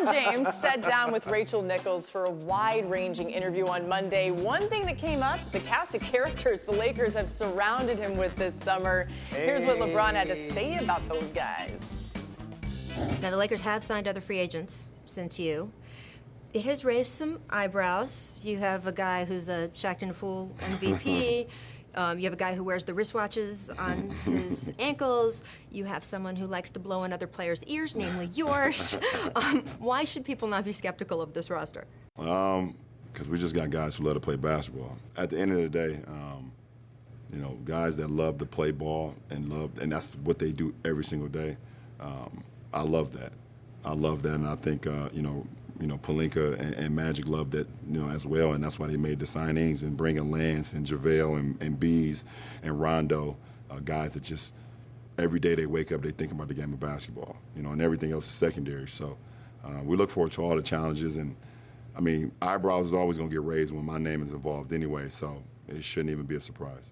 LeBron James sat down with Rachel Nichols for a wide-ranging interview on Monday. One thing that came up, the cast of characters the Lakers have surrounded him with this summer. Here's what LeBron had to say about those guys. Now, the Lakers have signed other free agents since you. It has raised some eyebrows. You have a guy who's a Shaqtin' a Fool MVP. You have a guy who wears the wristwatches on his ankles. You have someone who likes to blow in other players' ears, namely yours. Why should people not be skeptical of this roster? Because we just got guys who love to play basketball. At the end of the day, you know, guys that love to play ball and that's what they do every single day. I love that. I love that, and I think Pelinka and Magic love that, as well, and that's why they made the signings and bringing Lance and JaVale and Bees and Rondo, guys that just every day they wake up, they think about the game of basketball, and everything else is secondary. So we look forward to all the challenges, and I mean, eyebrows is always going to get raised when my name is involved anyway, so it shouldn't even be a surprise.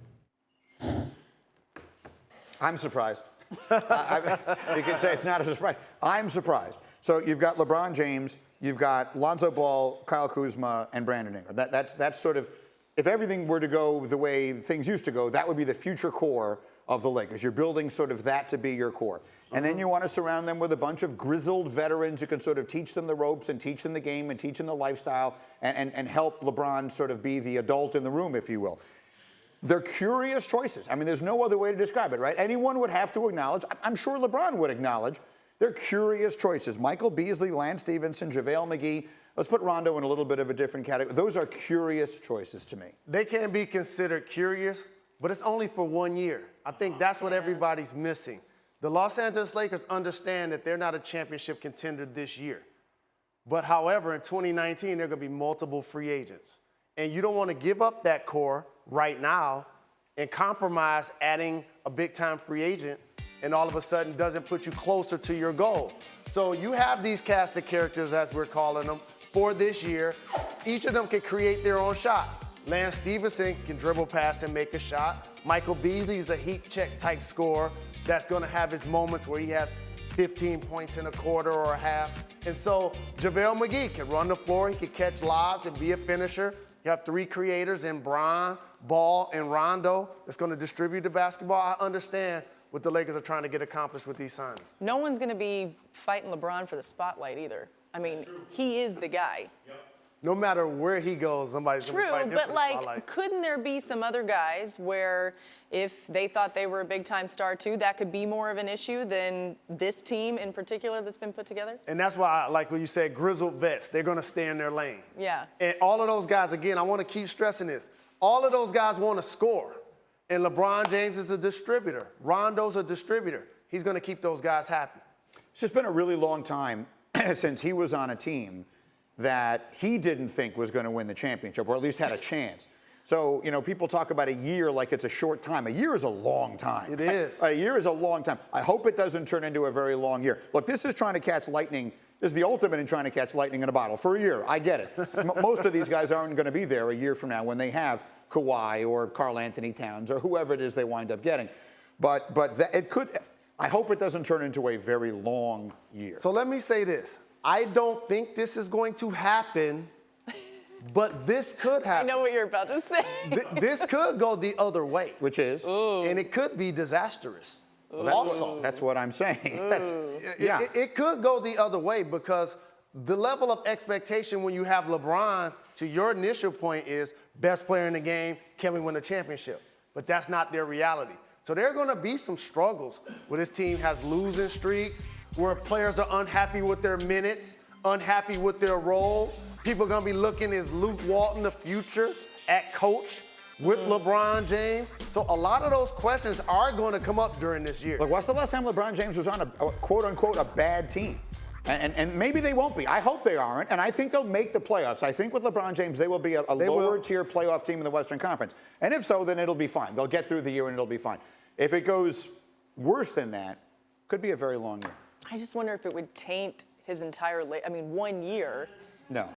I'm surprised. You can say it's not a surprise. I'm surprised. So you've got LeBron James, you've got Lonzo Ball, Kyle Kuzma, and Brandon Ingram. That's sort of, if everything were to go the way things used to go, that would be the future core of the Lakers. You're building sort of that to be your core. And then you want to surround them with a bunch of grizzled veterans who can sort of teach them the ropes and teach them the game and teach them the lifestyle and help LeBron sort of be the adult in the room, if you will. They're curious choices. I mean, there's no other way to describe it, right? Anyone would have to acknowledge, I'm sure LeBron would acknowledge, they're curious choices. Michael Beasley, Lance Stevenson, JaVale McGee. Let's put Rondo in a little bit of a different category. Those are curious choices to me. They can be considered curious, but it's only for 1 year. I think that's what everybody's missing. The Los Angeles Lakers understand that they're not a championship contender this year. But however, in 2019, there are going to be multiple free agents. And you don't want to give up that core right now and compromise adding a big-time free agent and all of a sudden doesn't put you closer to your goal. So you have these cast of characters, as we're calling them, for this year. Each of them can create their own shot. Lance Stevenson can dribble, pass, and make a shot. Michael Beasley is a heat check type scorer that's going to have his moments where he has 15 points in a quarter or a half. And so JaVale McGee can run the floor, he can catch lobs and be a finisher. You have three creators in Bron, Ball, and Rondo that's going to distribute the basketball. I understand what the Lakers are trying to get accomplished with these signings. No one's going to be fighting LeBron for the spotlight either. I mean, he is the guy. Yep. No matter where he goes, somebody's going to fight him for the spotlight. But couldn't there be some other guys where if they thought they were a big-time star too, that could be more of an issue than this team in particular that's been put together? And that's why I like what you said, grizzled vets. They're going to stay in their lane. Yeah. And all of those guys, again, I want to keep stressing this. All of those guys want to score. And LeBron James is a distributor. Rondo's a distributor. He's going to keep those guys happy. It's just been a really long time since he was on a team that he didn't think was going to win the championship, or at least had a chance. So, people talk about a year like it's a short time. A year is a long time. It is. A year is a long time. I hope it doesn't turn into a very long year. Look, this is trying to catch lightning. This is the ultimate in trying to catch lightning in a bottle for a year. I get it. Most of these guys aren't going to be there a year from now when they have Kawhi or Karl Anthony Towns or whoever it is they wind up getting. But it could. I hope it doesn't turn into a very long year. So let me say this. I don't think this is going to happen, but this could happen. I know what you're about to say. This could go the other way. Which is? Ooh. And it could be disastrous. Well, that's what I'm saying. It could go the other way because the level of expectation when you have LeBron, to your initial point, is best player in the game, can we win a championship? But that's not their reality. So there are going to be some struggles where this team has losing streaks, where players are unhappy with their minutes, unhappy with their role. People are going to be looking as Luke Walton, the future, at coach with LeBron James. So a lot of those questions are going to come up during this year. Look, what's the last time LeBron James was on a quote-unquote, a bad team? And maybe they won't be. I hope they aren't. And I think they'll make the playoffs. I think with LeBron James, they will be a lower-tier playoff team in the Western Conference. And if so, then it'll be fine. They'll get through the year and it'll be fine. If it goes worse than that, could be a very long year. I just wonder if it would taint his entire 1 year. No.